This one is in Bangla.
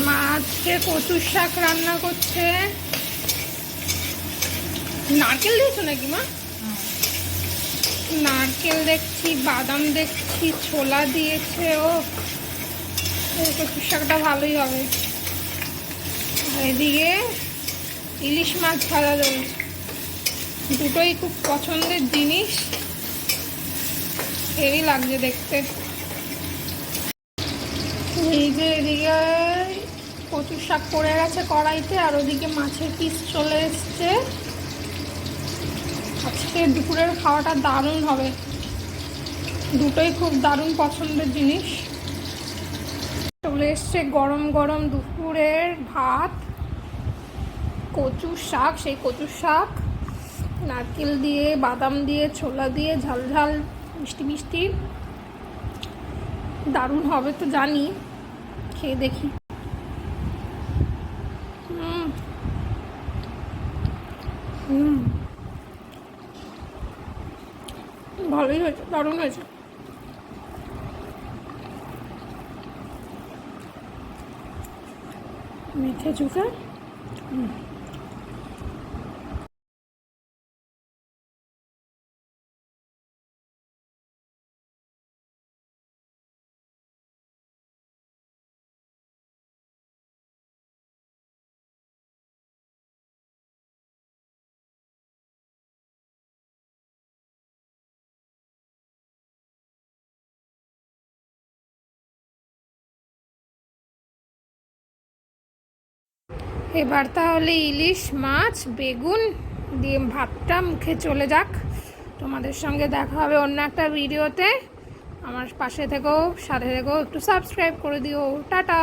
মাছকে কচুর শাক রান্না করছে। নারকেল দিয়েছো নাকি মা? নারকেল দেখছি, বাদাম দেখছি, ছোলা দিয়েছে। ও কচুর শাকটা ভালোই হবে। এদিকে ইলিশ মাছ ভাজা রয়েছে। দুটোই খুব পছন্দের জিনিস, হেভি লাগছে দেখতে। এই যে এদিকে কচুর শাক পড়ে গেছে কড়াইতে, আর ওদিকে মাছের পিস চলে এসছে। আজকে দুপুরের খাওয়াটা দারুণ হবে, দুটোই খুব দারুণ পছন্দের জিনিস। চলে এসছে গরম গরম দুপুরের ভাত, কচুর শাক, সেই কচুর শাক নারকেল দিয়ে, বাদাম দিয়ে, ছোলা দিয়ে, ঝাল ঝাল, মিষ্টি মিষ্টি, দারুণ হবে তো জানি। খেয়ে দেখি। ভালোই হয়েছে, দারুণ হয়েছে। মেখে চুকে এবার তাহলে ইলিশ মাছ বেগুন দিয়ে ভাতটা মুখে চলে যাক। তোমাদের সঙ্গে দেখা হবে অন্য একটা ভিডিওতে। আমার পাশে থেকো, সাথে থেকো, একটু সাবস্ক্রাইব করে দিও। টাটা।